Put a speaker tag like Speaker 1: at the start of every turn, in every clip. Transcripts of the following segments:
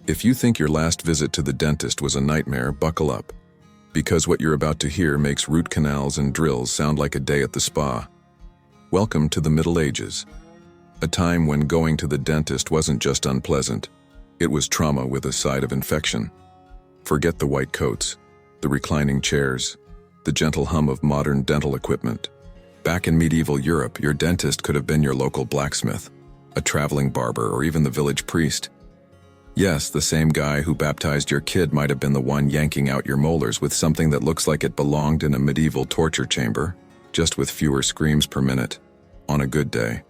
Speaker 1: If you think your last visit to the dentist was a nightmare, buckle up. Because what you're about to hear makes root canals and drills sound like a day at the spa. Welcome to the Middle Ages. A time when going to the dentist wasn't just unpleasant, it was trauma with a side of infection. Forget the white coats, the reclining chairs, the gentle hum of modern dental equipment. Back in medieval Europe, your dentist could have been your local blacksmith, a traveling barber, or even the village priest. Yes, the same guy who baptized your kid might have been the one yanking out your molars with something that looks like it belonged in a medieval torture chamber, just with fewer screams per minute, on a good day.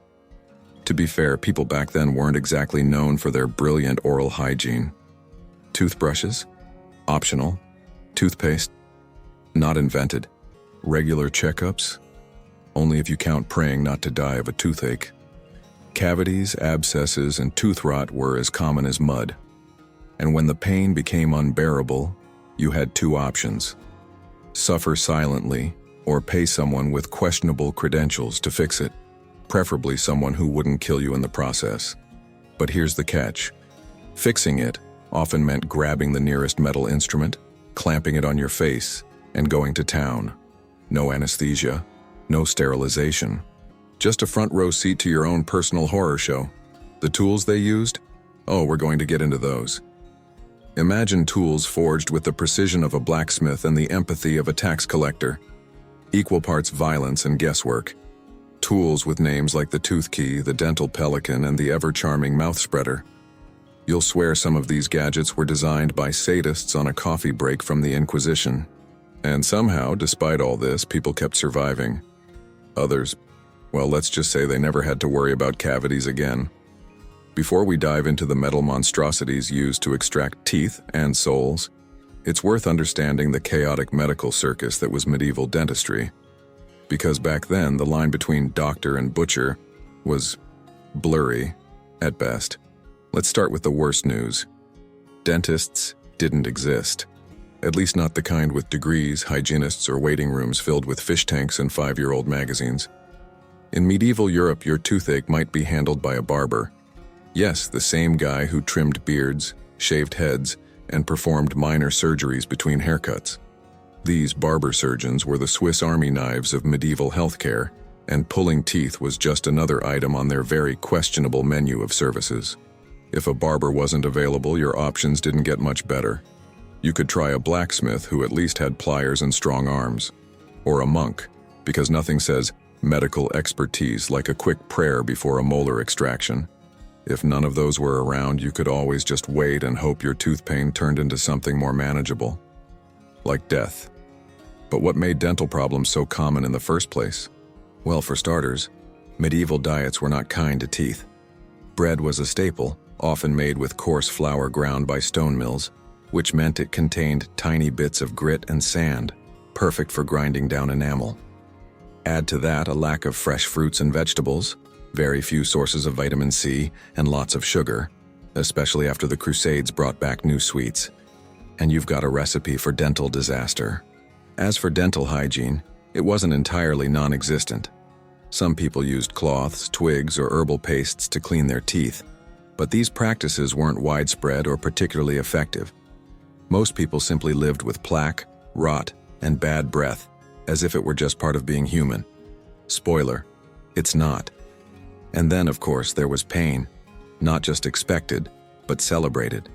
Speaker 1: To be fair, people back then weren't exactly known for their brilliant oral hygiene. Toothbrushes? Optional. Toothpaste? Not invented. Regular checkups? Only if you count praying not to die of a toothache. Cavities, abscesses, and tooth rot were as common as mud. And when the pain became unbearable, you had two options: suffer silently or pay someone with questionable credentials to fix it, preferably someone who wouldn't kill you in the process. But here's the catch. Fixing it often meant grabbing the nearest metal instrument, clamping it on your face, and going to town. No anesthesia, no sterilization. Just a front row seat to your own personal horror show. The tools they used? Oh, we're going to get into those. Imagine tools forged with the precision of a blacksmith and the empathy of a tax collector. Equal parts violence and guesswork. Tools with names like the tooth key, the dental pelican, and the ever-charming mouth spreader. You'll swear some of these gadgets were designed by sadists on a coffee break from the Inquisition. And somehow, despite all this, people kept surviving. Others, well, let's just say they never had to worry about cavities again. Before we dive into the metal monstrosities used to extract teeth and souls, it's worth understanding the chaotic medical circus that was medieval dentistry. Because back then, the line between doctor and butcher was blurry, at best. Let's start with the worst news. Dentists didn't exist. At least not the kind with degrees, hygienists, or waiting rooms filled with fish tanks and 5-year-old magazines. In medieval Europe, your toothache might be handled by a barber. Yes, the same guy who trimmed beards, shaved heads, and performed minor surgeries between haircuts. These barber surgeons were the Swiss Army knives of medieval healthcare, and pulling teeth was just another item on their very questionable menu of services. If a barber wasn't available, your options didn't get much better. You could try a blacksmith who at least had pliers and strong arms. Or a monk, because nothing says medical expertise like a quick prayer before a molar extraction. If none of those were around, you could always just wait and hope your tooth pain turned into something more manageable. Like death. But what made dental problems so common in the first place? Well, for starters, medieval diets were not kind to teeth. Bread was a staple, often made with coarse flour ground by stone mills, which meant it contained tiny bits of grit and sand, perfect for grinding down enamel. Add to that a lack of fresh fruits and vegetables, very few sources of vitamin C, and lots of sugar, especially after the Crusades brought back new sweets. And you've got a recipe for dental disaster. As for dental hygiene, it wasn't entirely non-existent. Some people used cloths, twigs, or herbal pastes to clean their teeth, but these practices weren't widespread or particularly effective. Most people simply lived with plaque, rot, and bad breath, as if it were just part of being human. Spoiler, it's not. And then, of course, there was pain, not just expected, but celebrated.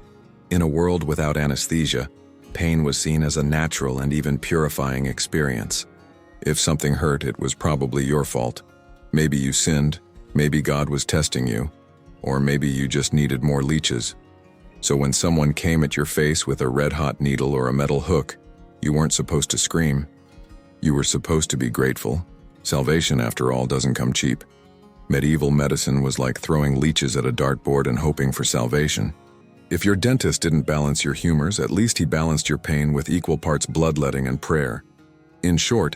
Speaker 1: In a world without anesthesia, pain was seen as a natural and even purifying experience. If something hurt, it was probably your fault. Maybe you sinned, maybe God was testing you, or maybe you just needed more leeches. So when someone came at your face with a red-hot needle or a metal hook, you weren't supposed to scream. You were supposed to be grateful. Salvation, after all, doesn't come cheap. Medieval medicine was like throwing leeches at a dartboard and hoping for salvation. If your dentist didn't balance your humors, at least he balanced your pain with equal parts bloodletting and prayer. In short,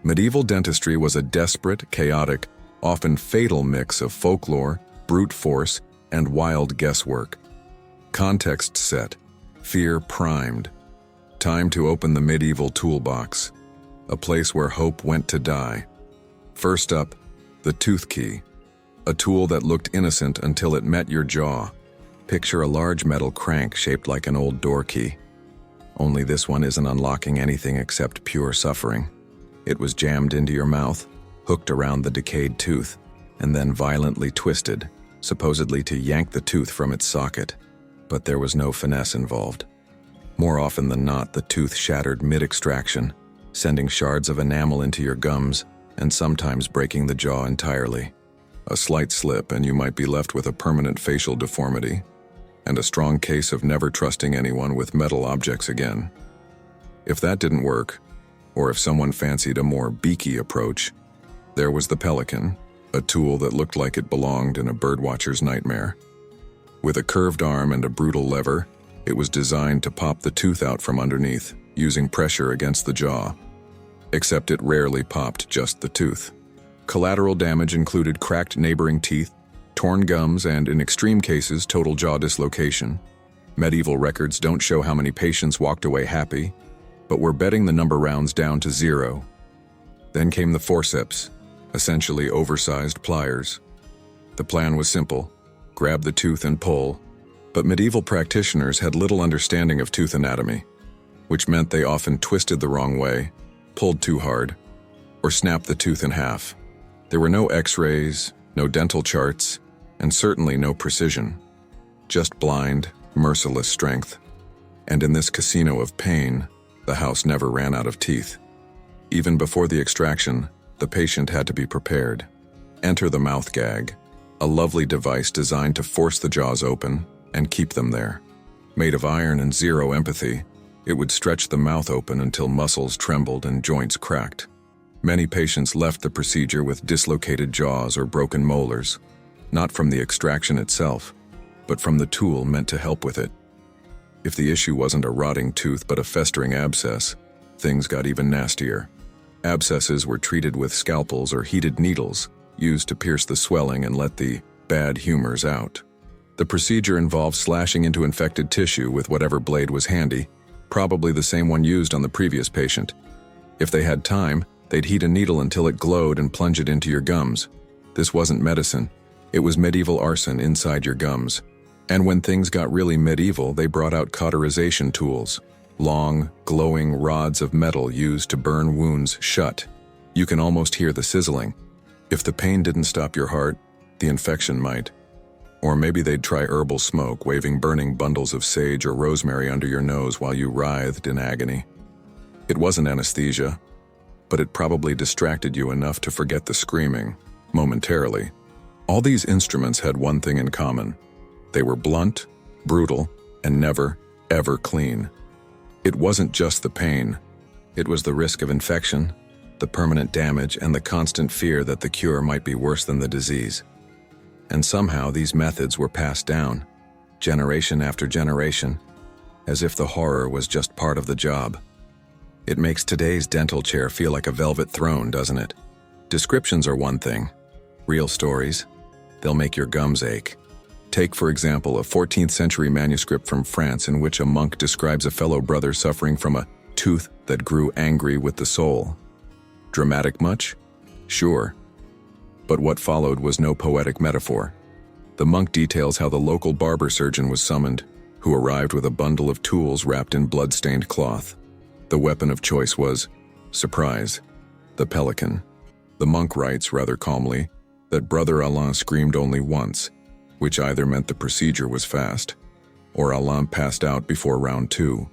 Speaker 1: medieval dentistry was a desperate, chaotic, often fatal mix of folklore, brute force, and wild guesswork. Context set, fear primed. Time to open the medieval toolbox, a place where hope went to die. First up, the tooth key, a tool that looked innocent until it met your jaw. Picture a large metal crank shaped like an old door key. Only this one isn't unlocking anything except pure suffering. It was jammed into your mouth, hooked around the decayed tooth, and then violently twisted, supposedly to yank the tooth from its socket. But there was no finesse involved. More often than not, the tooth shattered mid-extraction, sending shards of enamel into your gums and sometimes breaking the jaw entirely. A slight slip and you might be left with a permanent facial deformity and a strong case of never trusting anyone with metal objects again. If that didn't work, or if someone fancied a more beaky approach, there was the pelican, a tool that looked like it belonged in a birdwatcher's nightmare. With a curved arm and a brutal lever, it was designed to pop the tooth out from underneath, using pressure against the jaw. Except it rarely popped just the tooth. Collateral damage included cracked neighboring teeth, torn gums, and, in extreme cases, total jaw dislocation. Medieval records don't show how many patients walked away happy, but we're betting the number rounds down to 0. Then came the forceps, essentially oversized pliers. The plan was simple: grab the tooth and pull, but medieval practitioners had little understanding of tooth anatomy, which meant they often twisted the wrong way, pulled too hard, or snapped the tooth in half. There were no x-rays, no dental charts, and certainly no precision. Just blind, merciless strength. And in this casino of pain, the house never ran out of teeth. Even before the extraction, the patient had to be prepared. Enter the mouth gag, a lovely device designed to force the jaws open and keep them there. Made of iron and zero empathy, it would stretch the mouth open until muscles trembled and joints cracked. Many patients left the procedure with dislocated jaws or broken molars, not from the extraction itself, but from the tool meant to help with it. If the issue wasn't a rotting tooth but a festering abscess, things got even nastier. Abscesses were treated with scalpels or heated needles, used to pierce the swelling and let the bad humors out. The procedure involved slashing into infected tissue with whatever blade was handy, probably the same one used on the previous patient. If they had time, they'd heat a needle until it glowed and plunge it into your gums. This wasn't medicine. It was medieval arson inside your gums. And when things got really medieval, they brought out cauterization tools, long, glowing rods of metal used to burn wounds shut. You can almost hear the sizzling. If the pain didn't stop your heart, the infection might. Or maybe they'd try herbal smoke, waving burning bundles of sage or rosemary under your nose while you writhed in agony. It wasn't anesthesia, but it probably distracted you enough to forget the screaming, momentarily. All these instruments had one thing in common. They were blunt, brutal, and never, ever clean. It wasn't just the pain. It was the risk of infection, the permanent damage, and the constant fear that the cure might be worse than the disease. And somehow these methods were passed down, generation after generation, as if the horror was just part of the job. It makes today's dental chair feel like a velvet throne, doesn't it? Descriptions are one thing. Real stories, they'll make your gums ache. Take, for example, a 14th century manuscript from France in which a monk describes a fellow brother suffering from a tooth that grew angry with the soul. Dramatic much? Sure. But what followed was no poetic metaphor. The monk details how the local barber surgeon was summoned, who arrived with a bundle of tools wrapped in blood-stained cloth. The weapon of choice was, surprise, the pelican. The monk writes, rather calmly, that Brother Alain screamed only once, which either meant the procedure was fast, or Alain passed out before round 2.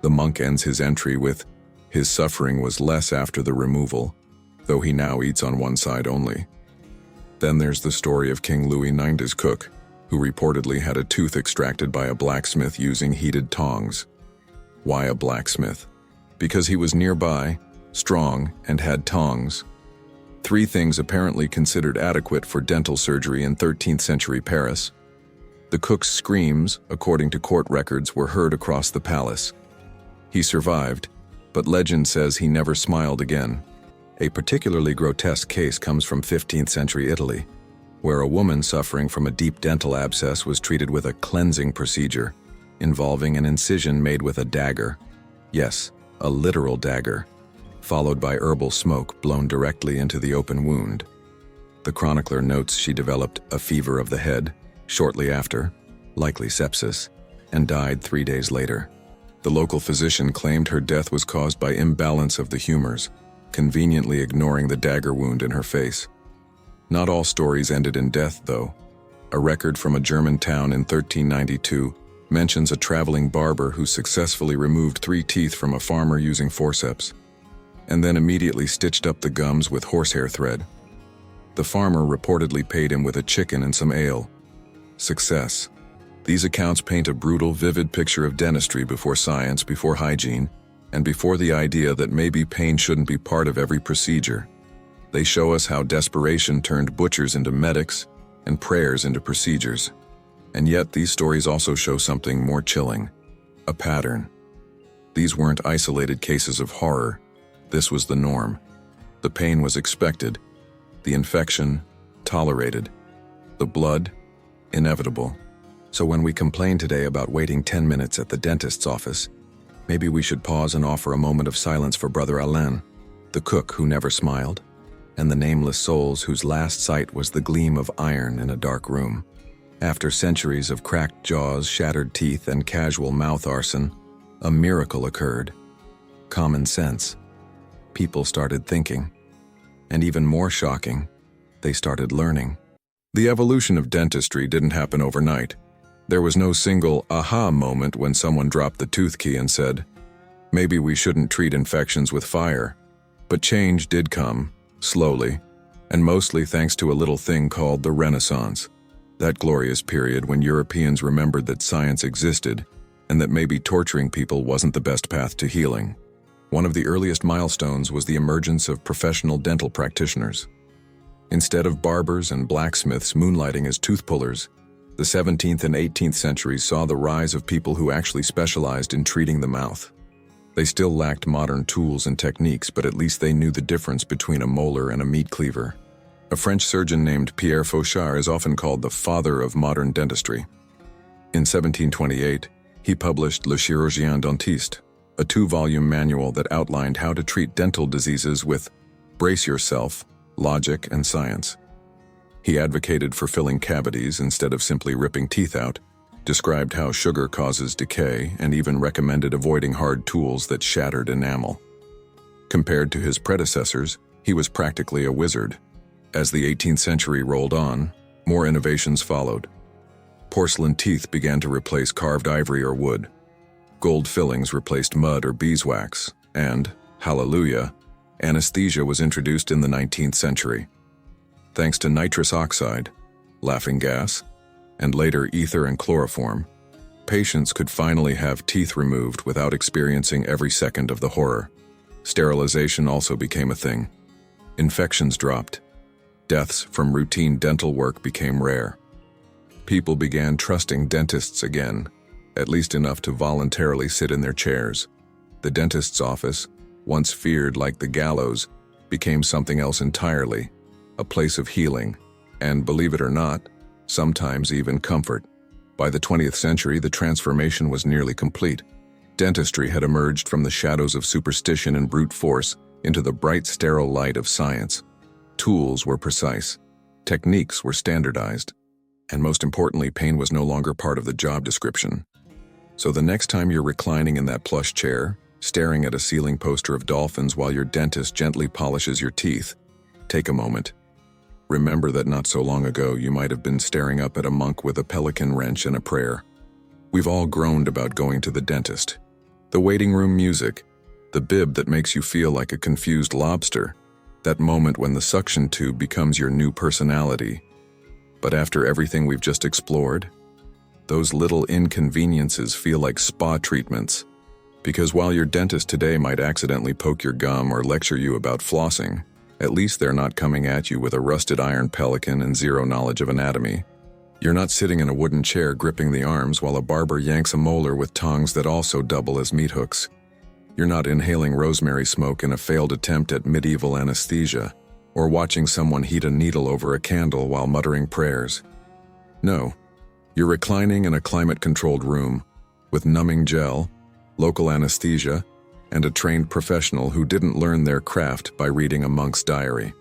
Speaker 1: The monk ends his entry with, his suffering was less after the removal, though he now eats on one side only. Then there's the story of King Louis IX's cook, who reportedly had a tooth extracted by a blacksmith using heated tongs. Why a blacksmith? Because he was nearby, strong, and had tongs. 3 things apparently considered adequate for dental surgery in 13th century Paris. The cook's screams, according to court records, were heard across the palace. He survived, but legend says he never smiled again. A particularly grotesque case comes from 15th century Italy, where a woman suffering from a deep dental abscess was treated with a cleansing procedure, involving an incision made with a dagger. Yes, a literal dagger, followed by herbal smoke blown directly into the open wound. The chronicler notes she developed a fever of the head shortly after, likely sepsis, and died 3 days later. The local physician claimed her death was caused by imbalance of the humors, conveniently ignoring the dagger wound in her face. Not all stories ended in death, though. A record from a German town in 1392 mentions a traveling barber who successfully removed 3 teeth from a farmer using forceps, and then immediately stitched up the gums with horsehair thread. The farmer reportedly paid him with a chicken and some ale. Success. These accounts paint a brutal, vivid picture of dentistry before science, before hygiene, and before the idea that maybe pain shouldn't be part of every procedure. They show us how desperation turned butchers into medics and prayers into procedures. And yet these stories also show something more chilling, a pattern. These weren't isolated cases of horror. This was the norm. The pain was expected, the infection tolerated, the blood inevitable. So when we complain today about waiting 10 minutes at the dentist's office, maybe we should pause and offer a moment of silence for Brother Alain, the cook who never smiled, and the nameless souls whose last sight was the gleam of iron in a dark room. After centuries of cracked jaws, shattered teeth, and casual mouth arson, a miracle occurred. Common sense. People started thinking. And even more shocking, they started learning. The evolution of dentistry didn't happen overnight. There was no single aha moment when someone dropped the tooth key and said, maybe we shouldn't treat infections with fire. But change did come, slowly, and mostly thanks to a little thing called the Renaissance. That glorious period when Europeans remembered that science existed and that maybe torturing people wasn't the best path to healing. One of the earliest milestones was the emergence of professional dental practitioners. Instead of barbers and blacksmiths moonlighting as tooth pullers, the 17th and 18th centuries saw the rise of people who actually specialized in treating the mouth. They still lacked modern tools and techniques, but at least they knew the difference between a molar and a meat cleaver. A French surgeon named Pierre Fauchard is often called the father of modern dentistry. In 1728, he published Le Chirurgien Dentiste, a 2-volume manual that outlined how to treat dental diseases with brace yourself, logic, and science. He advocated for filling cavities instead of simply ripping teeth out, described how sugar causes decay, and even recommended avoiding hard tools that shattered enamel. Compared to his predecessors, he was practically a wizard. As the 18th century rolled on, more innovations followed. Porcelain teeth began to replace carved ivory or wood. Gold fillings replaced mud or beeswax, and, hallelujah, anesthesia was introduced in the 19th century. Thanks to nitrous oxide, laughing gas, and later ether and chloroform, patients could finally have teeth removed without experiencing every second of the horror. Sterilization also became a thing. Infections dropped. Deaths from routine dental work became rare. People began trusting dentists again, at least enough to voluntarily sit in their chairs. The dentist's office, once feared like the gallows, became something else entirely, a place of healing, and believe it or not, sometimes even comfort. By the 20th century, the transformation was nearly complete. Dentistry had emerged from the shadows of superstition and brute force into the bright, sterile light of science. Tools were precise, techniques were standardized, and most importantly, pain was no longer part of the job description. So the next time you're reclining in that plush chair, staring at a ceiling poster of dolphins while your dentist gently polishes your teeth, take a moment. Remember that not so long ago you might have been staring up at a monk with a pelican wrench and a prayer. We've all groaned about going to the dentist. The waiting room music, the bib that makes you feel like a confused lobster, that moment when the suction tube becomes your new personality. But after everything we've just explored, those little inconveniences feel like spa treatments. Because while your dentist today might accidentally poke your gum or lecture you about flossing, at least they're not coming at you with a rusted iron pelican and zero knowledge of anatomy. You're not sitting in a wooden chair gripping the arms while a barber yanks a molar with tongs that also double as meat hooks. You're not inhaling rosemary smoke in a failed attempt at medieval anesthesia, or watching someone heat a needle over a candle while muttering prayers. No, you're reclining in a climate-controlled room with numbing gel, local anesthesia, and a trained professional who didn't learn their craft by reading a monk's diary.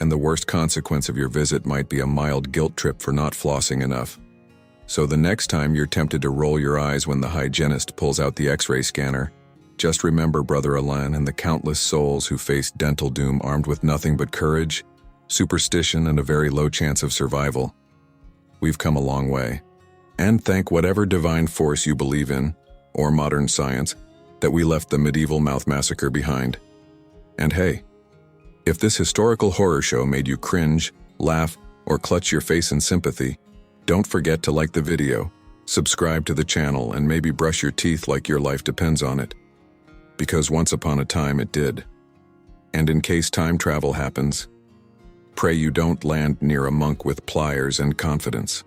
Speaker 1: And the worst consequence of your visit might be a mild guilt trip for not flossing enough. So the next time you're tempted to roll your eyes when the hygienist pulls out the X-ray scanner, just remember Brother Alain and the countless souls who faced dental doom armed with nothing but courage, superstition, and a very low chance of survival. We've come a long way. And thank whatever divine force you believe in, or modern science, that we left the medieval mouth massacre behind. And hey, if this historical horror show made you cringe, laugh, or clutch your face in sympathy, don't forget to like the video, subscribe to the channel, and maybe brush your teeth like your life depends on it. Because once upon a time it did. And in case time travel happens, pray you don't land near a monk with pliers and confidence.